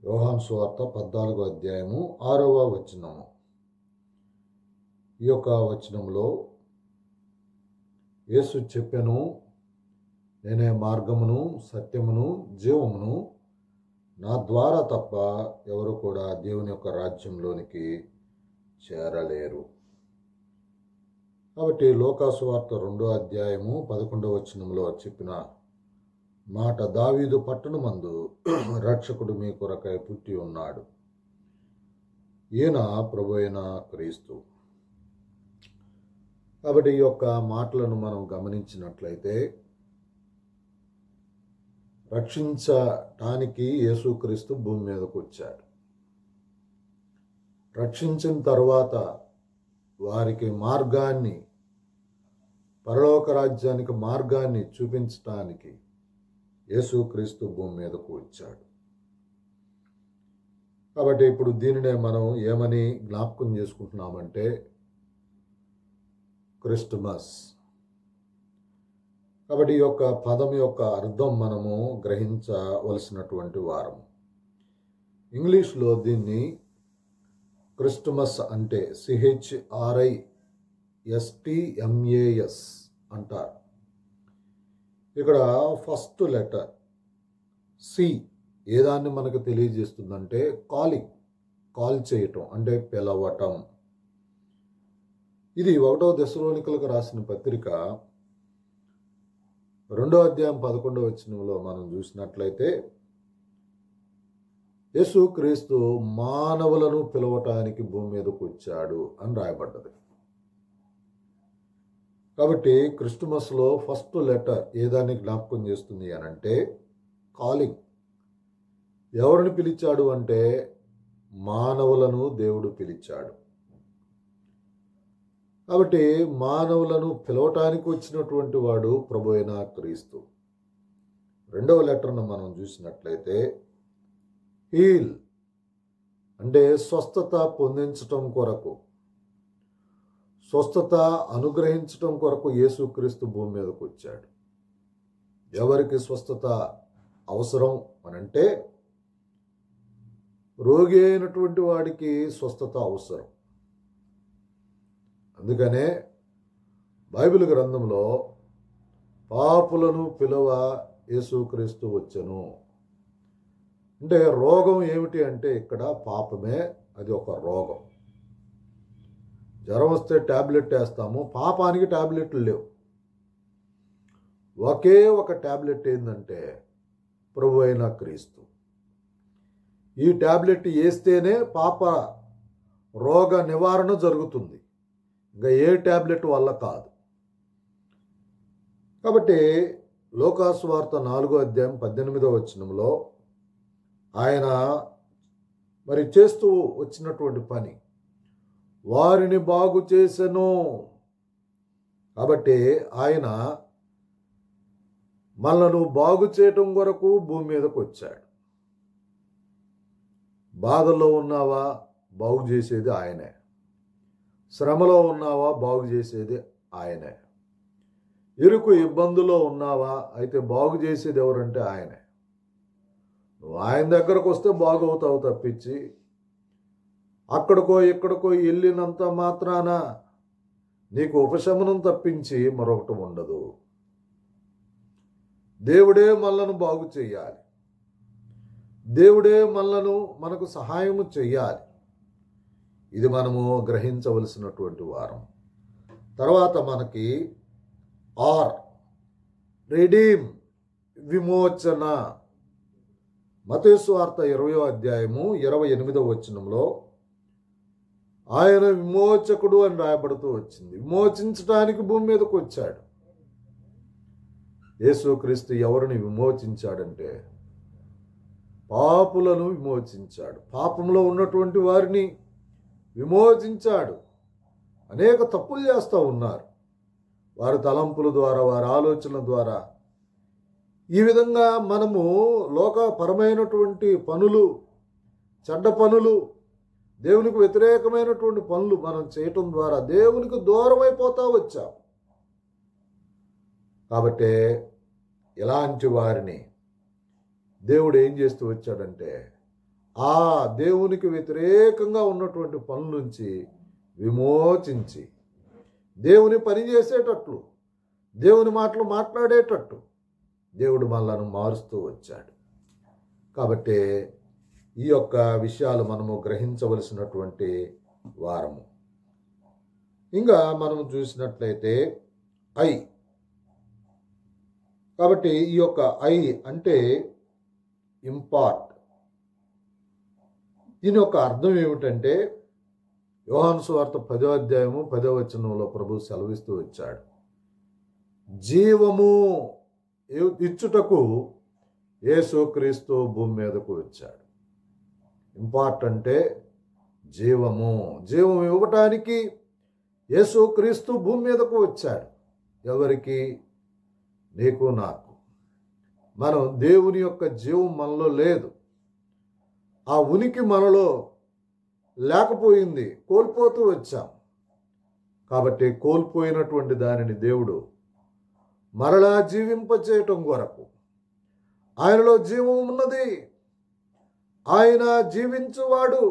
యోహాను సువార్త 14వ అధ్యాయము 6వ వచనము. ఈ యొక్క వచనంలో యేసు చెప్పెను, నేనే మార్గమును సత్యమును జీవమును, నా ద్వారా తప్ప ఎవరు కూడా దేవుని యొక్క రాజ్యంలోనికి చేరలేరు. కాబట్టి లూకా సువార్త 2వ అధ్యాయము 11వ వచనంలో చెప్పిన మాట, దావీదు పట్టణమందు రక్షకుడు మీ కొరకై పుట్టి ఉన్నాడు, ఈయన ప్రభువైన క్రీస్తు. కాబట్టి ఈ యొక్క మాటలను మనం గమనించినట్లయితే, రక్షించటానికి యేసుక్రీస్తు భూమి మీదకు వచ్చాడు. రక్షించిన తర్వాత వారికి మార్గాన్ని, పరలోక రాజ్యానికి మార్గాన్ని చూపించటానికి యేసుక్రీస్తు భూమి మీదకు వచ్చాడు. కాబట్టి ఇప్పుడు దీనినే మనం ఏమని జ్ఞాపకం చేసుకుంటున్నామంటే, క్రిస్టమస్. కాబట్టి ఈ యొక్క పదం యొక్క అర్థం మనము గ్రహించవలసినటువంటి వారం. ఇంగ్లీష్లో దీన్ని క్రిస్టమస్ అంటే CHRISTMAS అంటారు. ఇక్కడ ఫస్ట్ లెటర్ సి ఏదాన్ని మనకు తెలియజేస్తుందంటే కాల్ చేయటం, అంటే పిలవటం. ఇది 1వ దశలోనికలకు రాసిన పత్రిక 2వ అధ్యాయం 11వ వచనంలో మనం చూసినట్లయితే, యేసుక్రీస్తు మానవులను పిలవటానికి భూమి మీదకు వచ్చాడు అని రాయబడ్డది. కాబట్టి క్రిస్టమస్లో ఫస్ట్ లెటర్ ఏదాన్ని జ్ఞాపకం చేస్తుంది అని అంటే కాలింగ్. ఎవరిని పిలిచాడు అంటే మానవులను దేవుడు పిలిచాడు. కాబట్టి మానవులను పిలవటానికి వచ్చినటువంటి వాడు ప్రభువైన క్రీస్తు. 2వ లెటర్ను మనం చూసినట్లయితే హీల్ అంటే స్వస్థత పొందించటం కొరకు, స్వస్థత అనుగ్రహించటం కొరకు యేసుక్రీస్తు భూమి మీదకు వచ్చాడు. ఎవరికి స్వస్థత అవసరం అనంటే, రోగి అయినటువంటి వాడికి స్వస్థత అవసరం. అందుకనే బైబిల్ గ్రంథంలో పాపులను పిలువ యేసుక్రీస్తు వచ్చెను అంటే, రోగం ఏమిటి అంటే ఇక్కడ పాపమే, అది ఒక రోగం. జ్వరం వస్తే ట్యాబ్లెట్ వేస్తాము, పాపానికి ట్యాబ్లెట్లు లేవు. ఒకే ఒక ట్యాబ్లెట్ ఏంటంటే ప్రభువైన క్రీస్తు. ఈ ట్యాబ్లెట్ వేస్తేనే పాప రోగ నివారణ జరుగుతుంది, ఇంకా ఏ ట్యాబ్లెట్ వల్ల కాదు. కాబట్టి లూకా సువార్త 4వ అధ్యాయం 18వ వచనంలో ఆయన మరి చేస్తూ వచ్చినటువంటి పని, వారిని బాగు చేసెను. కాబట్టి ఆయన మనలను బాగు చేయటం కొరకు భూమి మీదకు వచ్చాడు. బాధల్లో ఉన్నావా, బాగు చేసేది ఆయనే. శ్రమలో ఉన్నావా, బాగు చేసేది ఆయనే. ఇరుకు ఇబ్బందులో ఉన్నావా, అయితే బాగు చేసేది ఎవరంటే ఆయనే. నువ్వు ఆయన దగ్గరకు వస్తే బాగవుతావు తప్పించి అక్కడికో ఇక్కడికో వెళ్ళినంత మాత్రాన నీకు ఉపశమనం తప్పించి మరొకటి ఉండదు. దేవుడే మనలను బాగు చేయాలి, దేవుడే మనకు సహాయము చెయ్యాలి. ఇది మనము గ్రహించవలసినటువంటి వారం. తర్వాత మనకి రెడీమ్, విమోచన. మత్తయి సువార్త 20వ అధ్యాయము 28వ వచనంలో ఆయన విమోచకుడు అని రాయబడుతూ వచ్చింది. విమోచించడానికి భూమి మీదకు వచ్చాడు. యేసుక్రీస్తు ఎవరిని విమోచించాడంటే పాపులను విమోచించాడు. పాపంలో ఉన్నటువంటి వారిని విమోచించాడు. అనేక తప్పులు చేస్తూ ఉన్నారు, వారి తలంపుల ద్వారా, వారి ఆలోచనల ద్వారా. ఈ విధంగా మనము లోకపరమైనటువంటి పనులు, చెడ్డ పనులు, దేవునికి వ్యతిరేకమైనటువంటి పనులు మనం చేయటం ద్వారా దేవునికి దూరం అయిపోతూ వచ్చాం. కాబట్టి ఇలాంటి వారిని దేవుడు ఏం చేస్తూ వచ్చాడంటే ఆ దేవునికి వ్యతిరేకంగా ఉన్నటువంటి పనుల నుంచి విమోచించి దేవుని పని చేసేటట్లు, దేవుని మాటలు మాట్లాడేటట్టు దేవుడు మనలను మారుస్తూ వచ్చాడు. కాబట్టి ఈ యొక్క విషయాలు మనము గ్రహించవలసినటువంటి వారము. ఇంకా మనము చూసినట్లయితే ఐ. కాబట్టి ఈ యొక్క ఐ అంటే ఇంపార్ట్. దీని యొక్క అర్థం ఏమిటంటే యోహాను సువార్త 10వ అధ్యాయము 10వ వచనంలో ప్రభు సెలవిస్తూ వచ్చాడు, జీవము ఇచ్చుటకు యేసుక్రీస్తు భూమి మీదకు వచ్చాడు. ఇంపార్ట్ అంటే జీవము. జీవం ఇవ్వటానికి యేసుక్రీస్తు భూమి మీదకు వచ్చాడు. ఎవరికి? నీకు నాకు. మనం దేవుని యొక్క జీవం మనలో లేదు, ఆ ఉనికి మనలో లేకపోయింది, కోల్పోతూ వచ్చాం. కాబట్టి కోల్పోయినటువంటి దానిని దేవుడు మరలా జీవింపచేయటం కొరకు, ఆయనలో జీవం ఉన్నది, ఆయన జీవించువాడు,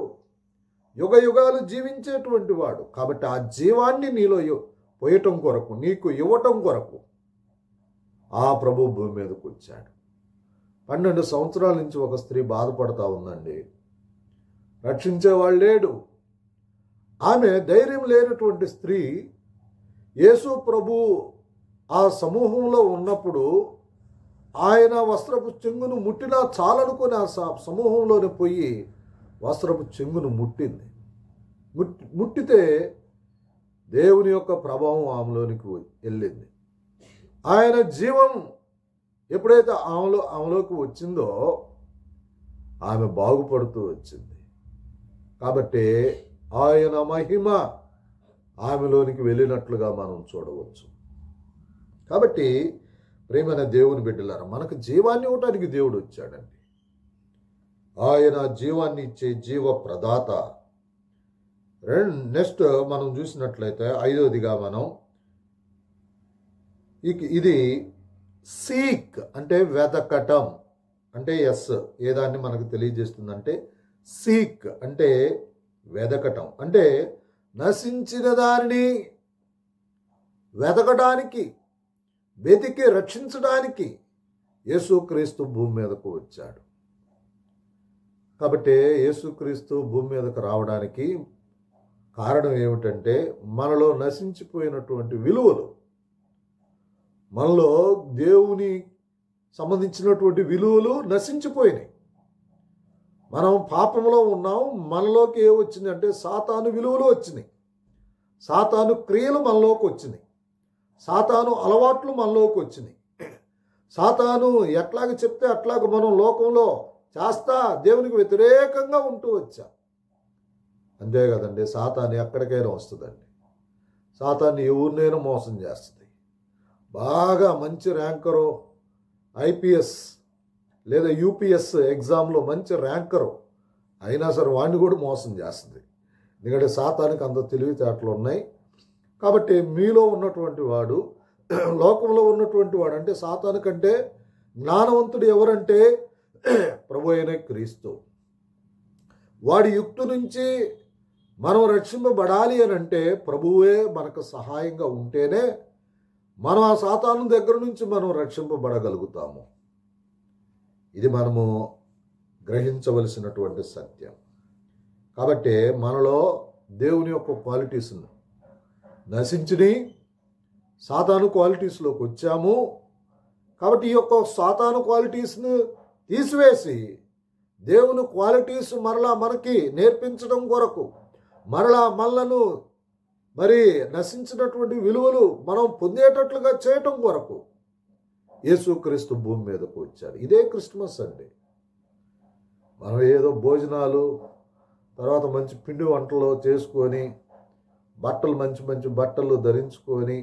యుగ యుగాలు జీవించేటువంటి వాడు. కాబట్టి ఆ జీవాన్ని నీలో పోయటం కొరకు, నీకు ఇవ్వటం కొరకు ఆ ప్రభు భూమి మీదకు వచ్చాడు. 12 సంవత్సరాల నుంచి ఒక స్త్రీ బాధపడతా ఉందండి, రక్షించేవాడు లేడు. ఆమె ధైర్యం లేనటువంటి స్త్రీ యేసు ప్రభు ఆ సమూహంలో ఉన్నప్పుడు ఆయన వస్త్రపు చెంగును ముట్టినా చాలనుకొని ఆ సమూహంలోనే పోయి వస్త్రపు చెంగును ముట్టింది. ముట్టితే దేవుని యొక్క ప్రభావం ఆమెలోనికి వెళ్ళింది. ఆయన జీవం ఎప్పుడైతే ఆమెలోకి వచ్చిందో ఆమె బాగుపడుతూ వచ్చింది. కాబట్టి ఆయన మహిమ ఆమెలోనికి వెళ్ళినట్లుగా మనం చూడవచ్చు. కాబట్టి ప్రేమైన దేవుని బిడ్డలారా, మనకు జీవాన్ని ఇవ్వటానికి దేవుడు వచ్చాడండి. ఆయన జీవాన్ని ఇచ్చే జీవ ప్రదాత. నెక్స్ట్ మనం చూసినట్లయితే 5వదిగా మనం ఇది సీక్ అంటే వెతకటం అంటే ఎస్ ఏదాన్ని మనకు తెలియజేస్తుందంటే సీక్ అంటే వెతకటం అంటే నశించిన దానిని వెతకడానికి, వెతికి రక్షించడానికి యేసుక్రీస్తు భూమి మీదకు వచ్చాడు. కాబట్టి యేసుక్రీస్తు భూమి మీదకు రావడానికి కారణం ఏమిటంటే మనలో నశించిపోయినటువంటి విలువలు, మనలో దేవుని సంబంధించినటువంటి విలువలు నశించిపోయినాయి. మనం పాపంలో ఉన్నాం. మనలోకి ఏ వచ్చింది అంటే సాతాను విలువలు వచ్చినాయి, సాతాను క్రియలు మనలోకి వచ్చినాయి, సాతాను అలవాట్లు మనలోకి వచ్చినాయి. సాతాను ఎట్లాగ చెప్తే అట్లాగ మనం లోకంలో చేస్తా దేవునికి వ్యతిరేకంగా ఉంటూ వచ్చాం. అంతే కదండి, సాతాను ఎక్కడికైనా వస్తుందండి. సాతాన్ని ఎవరినైనా మోసం చేస్తుంది. బాగా మంచి ర్యాంకరు, ఐపీఎస్ లేదా యూపీఎస్ ఎగ్జామ్లో మంచి ర్యాంకరు అయినా సరే వాడిని కూడా మోసం చేస్తుంది. ఎందుకంటే సాతానికి అంత తెలివితేటలు ఉన్నాయి. కాబట్టి మీలో ఉన్నటువంటి వాడు, లోకంలో ఉన్నటువంటి వాడు అంటే సాతాను కంటే జ్ఞానవంతుడు ఎవరంటే ప్రభు అయిన క్రీస్తు. వాడి యుక్తి నుంచి మనం రక్షింపబడాలి అని అంటే ప్రభువే మనకు సహాయంగా ఉంటేనే మనం ఆ సాతాను దగ్గర నుంచి మనం రక్షింపబడగలుగుతాము. ఇది మనము గ్రహించవలసినటువంటి సత్యం. కాబట్టి మనలో దేవుని యొక్క క్వాలిటీస్ నశించిని, సాతాను క్వాలిటీస్లోకి వచ్చాము. కాబట్టి ఈ యొక్క సాతాను క్వాలిటీస్ను తీసివేసి దేవుని క్వాలిటీస్ మరలా మనకి నేర్పించడం కొరకు, మరలా మనలను మరి నశించినటువంటి విలువలు మనం పొందేటట్లుగా చేయటం కొరకు యేసుక్రీస్తు భూమి మీదకు వచ్చాడు. ఇదే క్రిస్మస్ అండి. మనం ఏదో భోజనాలు, తర్వాత మంచి పిండి వంటలు చేసుకొని, బట్టలు మంచి మంచి బట్టలు ధరించుకొని,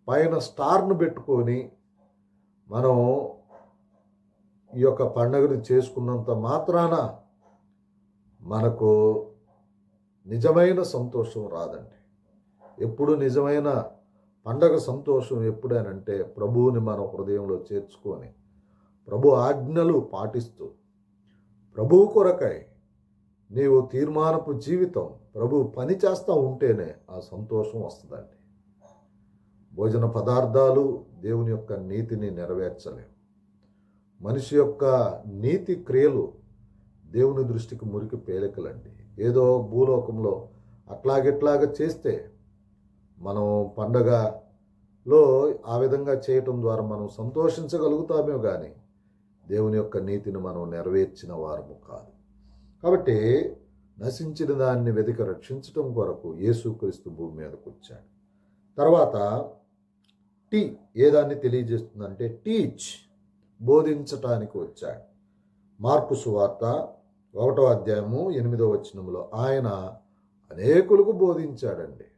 పైన స్టార్ను పెట్టుకొని మనం ఈ యొక్క పండుగను చేసుకున్నంత మాత్రాన మనకు నిజమైన సంతోషం రాదండి. ఎప్పుడు నిజమైన పండగ సంతోషం ఎప్పుడేనంటే ప్రభువుని మన హృదయంలో చేర్చుకొని, ప్రభు ఆజ్ఞలు పాటిస్తూ, ప్రభువు కొరకై నీవు తీర్మానపు జీవితం ప్రభు పని చేస్తూ ఉంటేనే ఆ సంతోషం వస్తుందండి. భోజన పదార్థాలు దేవుని యొక్క నీతిని నెరవేర్చలేవు. మనిషి యొక్క నీతి క్రియలు దేవుని దృష్టికి మురికి పేలికలండి. ఏదో భూలోకంలో అట్లాగిట్లాగా చేస్తే మనం పండగలో ఆ విధంగా చేయటం ద్వారా మనం సంతోషించగలుగుతామే కానీ దేవుని యొక్క నీతిని మనం నెరవేర్చిన వారము కాదు. కాబట్టి నశించిన దాన్ని వెతికి రక్షించటం కొరకు యేసుక్రీస్తు భూమి మీదకు వచ్చాడు. తర్వాత టీ ఏదాన్ని తెలియజేస్తుందంటే టీచ్, బోధించటానికి వచ్చాడు. మార్కు సువార్త 1వ అధ్యాయము 8వ వచనంలో ఆయన అనేకులకు బోధించాడండి.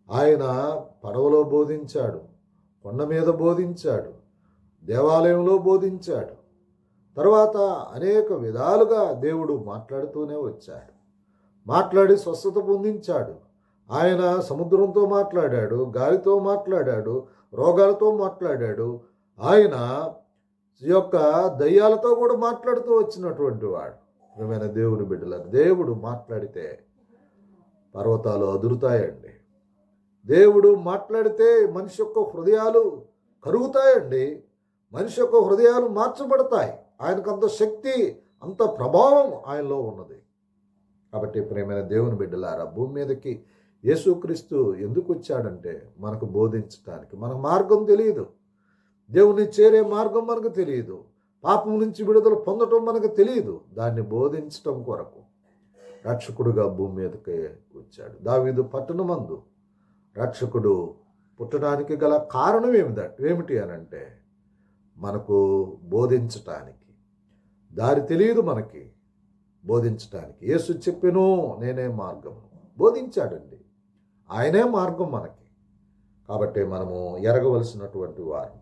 ఆయన పడవలో బోధించాడు, కొండ మీద బోధించాడు, దేవాలయంలో బోధించాడు. తర్వాత అనేక విధాలుగా దేవుడు మాట్లాడుతూనే వచ్చాడు. మాట్లాడి స్వస్థత పొందించాడు. ఆయన సముద్రంతో మాట్లాడాడు, గాలితో మాట్లాడాడు, రోగాలతో మాట్లాడాడు. ఆయన యొక్క దయ్యాలతో కూడా మాట్లాడుతూ వచ్చినటువంటి వాడు. ప్రియమైన దేవుని బిడ్డలారా, దేవుడు మాట్లాడితే పర్వతాలు అదురుతాయండి. దేవుడు మాట్లాడితే మనిషి యొక్క హృదయాలు కరుగుతాయండి. మనిషి యొక్క హృదయాలు మార్చబడతాయి. ఆయనకు అంత శక్తి, అంత ప్రభావం ఆయనలో ఉన్నది. కాబట్టి ప్రియమైన దేవుని బిడ్డలారా, భూమి మీదకి యేసుక్రీస్తు ఎందుకు వచ్చాడంటే మనకు బోధించటానికి. మనకు మార్గం తెలియదు, దేవుని చేరే మార్గం మనకు తెలియదు, పాపం నుంచి విడుదల పొందటం మనకు తెలియదు. దాన్ని బోధించటం కొరకు రక్షకుడుగా భూమి మీదకి వచ్చాడు. దావీదు పట్టణమందు రక్షకుడు పుట్టడానికి గల కారణం ఏమిటి అనంటే మనకు బోధించటానికి. దారి తెలియదు మనకి, బోధించటానికి. యేసు చెప్పెను నేనే మార్గం, బోధించాడండి. ఆయనే మార్గం మనకి. కాబట్టి మనము ఎరగవలసినటువంటి వారు.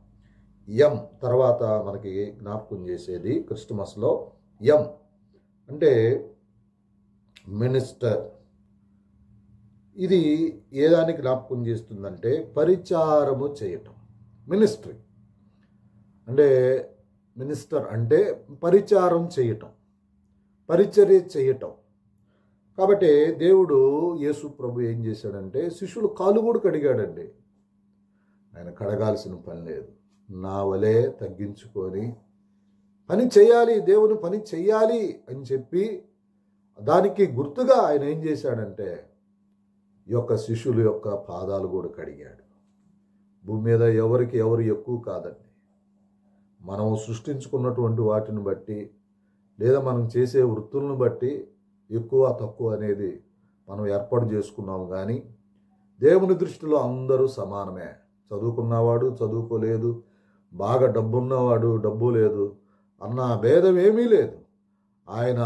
ఎం తర్వాత మనకి జ్ఞాపకం చేసేది క్రిస్టమస్లో ఎం అంటే మినిస్టర్. ఇది ఏదానికి జ్ఞాపకం చేస్తుందంటే పరిచారము చేయటం. మినిస్ట్రీ అంటే మినిస్టర్ అంటే పరిచారం చేయటం, పరిచర్య చేయటం. కాబట్టి దేవుడు యేసు ప్రభు ఏం చేశాడంటే శిష్యులు కాలు కూడా కడిగాడండి. ఆయన కడగాల్సిన పని లేదు. నా వలే తగ్గించుకొని పని చేయాలి, దేవుని పని చెయ్యాలి అని చెప్పి దానికి గుర్తుగా ఆయన ఏం చేశాడంటే ఈ యొక్క శిష్యుల యొక్క పాదాలు కూడా కడిగాడు. భూమి మీద ఎవరికి ఎవరు ఎక్కువ కాదండి. మనం సృష్టించుకున్నటువంటి వాటిని బట్టి లేదా మనం చేసే వృత్తులను బట్టి ఎక్కువ తక్కువ అనేది మనం ఏర్పాటు చేసుకున్నాము. కానీ దేవుని దృష్టిలో అందరూ సమానమే. చదువుకున్నవాడు, చదువుకోలేదు, బాగా డబ్బున్నవాడు, డబ్బు లేదు అన్న భేదం ఏమీ లేదు. ఆయన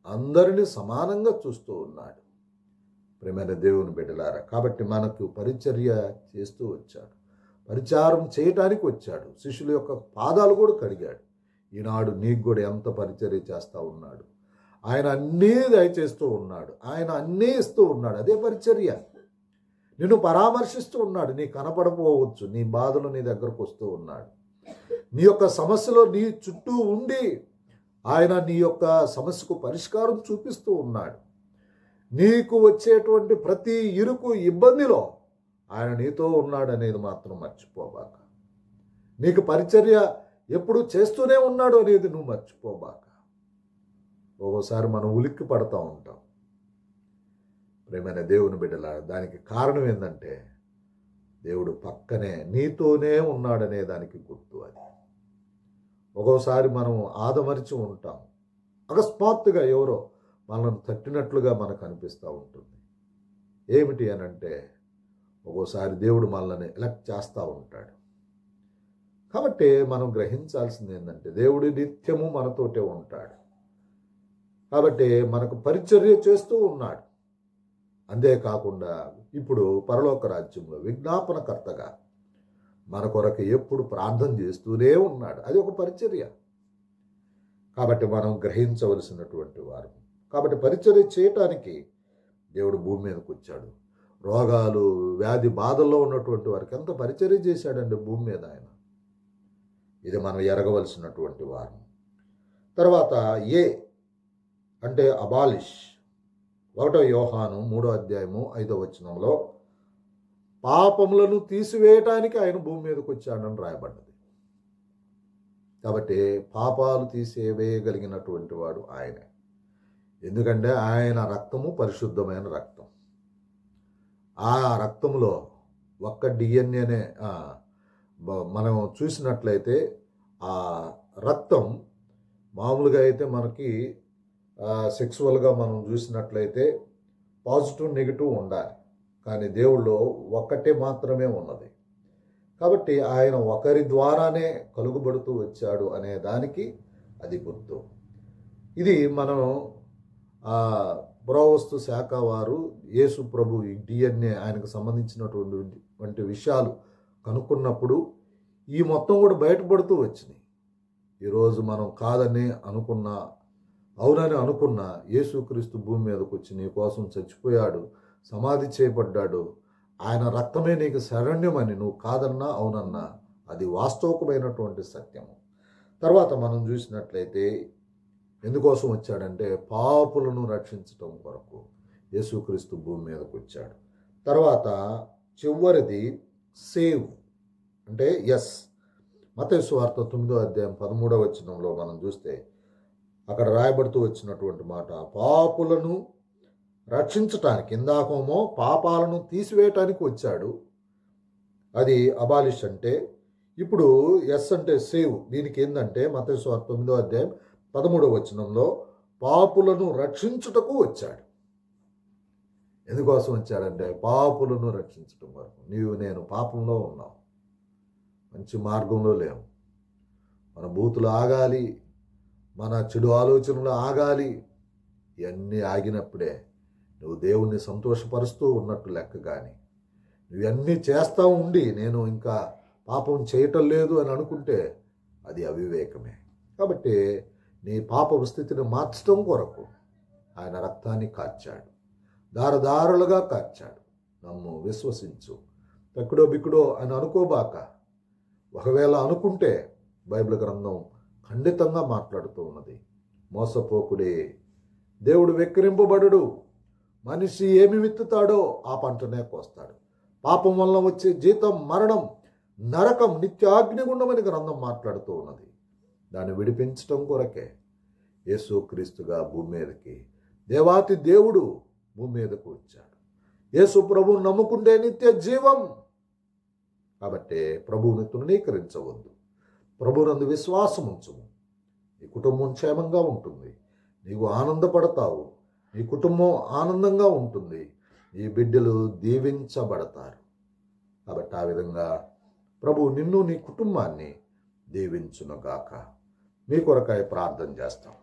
అందరినీ సమానంగా చూస్తూ ఉన్నాడు. ప్రియమైన దేవుని బిడ్డలారా, కాబట్టి మనకు పరిచర్య చేస్తూ వచ్చాడు, పరిచారం చేయటానికి వచ్చాడు. శిష్యుల యొక్క పాదాలు కూడా కడిగాడు. ఈనాడు నీకు కూడా ఎంత పరిచర్య చేస్తూ ఉన్నాడు. ఆయన అన్నీ దయచేస్తూ ఉన్నాడు, ఆయన అన్నీ ఇస్తూ ఉన్నాడు. అదే పరిచర్య. నిన్ను పరామర్శిస్తూ ఉన్నాడు. నీ కనపడపోవచ్చు, నీ బాధలు నీ దగ్గరకు వస్తూ ఉన్నాడు. నీ యొక్క సమస్యలో నీ చుట్టూ ఉండి ఆయన నీ యొక్క సమస్యకు పరిష్కారం చూపిస్తూ ఉన్నాడు. నీకు వచ్చేటువంటి ప్రతి ఇరుకు ఇబ్బందిలో ఆయన నీతో ఉన్నాడు అనేది మాత్రం మర్చిపోబాక. నీకు పరిచర్య ఎప్పుడు చేస్తూనే ఉన్నాడు అనేది నువ్వు మర్చిపోబాక. ఒక్కోసారి మనం ఉలిక్కి పడుతూ ఉంటాం. ప్రేమైన దేవుని బిడ్డలారా, దానికి కారణం ఏంటంటే దేవుడు పక్కనే నీతోనే ఉన్నాడనే దానికి గుర్తు అది. ఒక్కోసారి మనం ఆదమరిచి ఉంటాం. అకస్మాత్తుగా ఎవరో మనల్ని తట్టినట్లుగా మనకు అనిపిస్తూ ఉంటుంది. ఏమిటి అనంటే ఒక్కోసారి దేవుడు మనల్ని ఎలక్ట్ చేస్తూ ఉంటాడు. కాబట్టి మనం గ్రహించాల్సింది ఏంటంటే దేవుడు నిత్యము మనతోటే ఉంటాడు. కాబట్టి మనకు పరిచర్య చేస్తూ ఉన్నాడు. అంతేకాకుండా ఇప్పుడు పరలోక రాజ్యంలో విజ్ఞాపనకర్తగా మన కొరకు ఎప్పుడు ప్రార్థన చేస్తూనే ఉన్నాడు. అది ఒక పరిచర్య. కాబట్టి మనం గ్రహించవలసినటువంటి వారు. కాబట్టి పరిచర్య చేయటానికి దేవుడు భూమి మీదకి వచ్చాడు. రోగాలు, వ్యాధి బాధల్లో ఉన్నటువంటి వారికి ఎంత పరిచర్య చేశాడండి భూమి మీద ఆయన. ఇది మనం ఎరగవలసినటువంటి వారు. తర్వాత ఏ అంటే అబాలిష్, 1 యోహాను 3:5 పాపములను తీసివేయటానికి ఆయన భూమి మీదకి వచ్చాడని రాయబడ్డది. కాబట్టి పాపాలు తీసివేయగలిగినటువంటి వాడు ఆయనే. ఎందుకంటే ఆయన రక్తము పరిశుద్ధమైన రక్తం. ఆ రక్తంలో ఒక్క డిఎన్ఏనే మనం చూసినట్లయితే ఆ రక్తం మామూలుగా అయితే మనకి సెక్సువల్గా మనం చూసినట్లయితే పాజిటివ్ నెగిటివ్ ఉండాలి, కానీ దేవుళ్ళో ఒక్కటే మాత్రమే ఉన్నది. కాబట్టి ఆయన ఒకరి ద్వారానే కలుగుబడుతూ వచ్చాడు అనే దానికి అది గుర్తు. ఇది మనం పురావస్తు శాఖ వారు యేసు ప్రభు ఈ డిఎన్ఏ ఆయనకు సంబంధించినటువంటి విషయాలు కనుక్కున్నప్పుడు ఈ మొత్తం కూడా బయటపడుతూ వచ్చినాయి. ఈరోజు మనం కాదని అనుకున్నా, అవునని అనుకున్నా, యేసుక్రీస్తు భూమి మీదకి వచ్చి నీ కోసం చచ్చిపోయాడు, సమాధి చేయబడ్డాడు, ఆయన రక్తమే నీకు శరణ్యమని నువ్వు కాదన్నా అవునన్నా అది వాస్తవికమైనటువంటి సత్యము. తర్వాత మనం చూసినట్లయితే ఎందుకోసం వచ్చాడంటే పాపులను రక్షించటం కొరకు యేసుక్రీస్తు భూమి మీదకి వచ్చాడు. తర్వాత చివరిది సేవ్ అంటే ఎస్. మత్తయి సువార్త 9:13 మనం చూస్తే అక్కడ రాయబడుతూ వచ్చినటువంటి మాట, పాపులను రక్షించటానికి, ఇందాకేమో పాపాలను తీసివేయటానికి వచ్చాడు, అది అబాలిష్ అంటే. ఇప్పుడు ఎస్ అంటే సేవ్. దీనికి ఏంటంటే మత్తయి సువార్త 9:13 పాపులను రక్షించుటకు వచ్చాడు. ఎందుకోసం వచ్చాడంటే పాపులను రక్షించటం వరకు. నీవు నేను పాపంలో ఉన్నాం, మంచి మార్గంలో లేవు, మన బూతులు ఆగాలి, మన చెడు ఆలోచనలు ఆగాలి. ఇవన్నీ ఆగినప్పుడే నువ్వు దేవుణ్ణి సంతోషపరుస్తూ ఉన్నట్టు లెక్క. కానీ నువ్వన్నీ చేస్తూ ఉండి నేను ఇంకా పాపం చేయటం లేదు అని అనుకుంటే అది అవివేకమే. కాబట్టి నీ పాప స్థితిని మార్చడం కొరకు ఆయన రక్తాన్ని కార్చాడు, దారదారులుగా కార్చాడు. నమ్ము, విశ్వసించు. తక్కుడో బిక్కుడో అని అనుకోబాక. ఒకవేళ అనుకుంటే బైబిల్ గ్రంథం ఖండితంగా మాట్లాడుతూ ఉన్నది. మోసపోకుడే, దేవుడు వెక్కిరింపబడడు. మనిషి ఏమి విత్తుతాడో ఆ పంటనే కోస్తాడు. పాపం వల్ల వచ్చే జీతం మరణం, నరకం, నిత్యాగ్నిగుండమని గ్రంథం మాట్లాడుతూ ఉన్నది. దాన్ని విడిపించటం కొరకే యేసుక్రీస్తుగా భూమి మీదకి, దేవాతి దేవుడు భూమి మీదకు వచ్చాడు. యేసు ప్రభువును నమ్ముకుంటే నిత్య జీవం. కాబట్టి ప్రభువుని తృణీకరించవద్దు, ప్రభువునందు విశ్వాసం ఉంచుము. నీ కుటుంబం క్షేమంగా ఉంటుంది, నీవు ఆనందపడతావు, నీ కుటుంబం ఆనందంగా ఉంటుంది, నీ బిడ్డలు దీవించబడతారు. కాబట్టి ఆ విధంగా ప్రభువు నిన్ను నీ కుటుంబాన్ని దీవించునుగాక. మీ కొరకాయ ప్రార్థన చేస్తాం.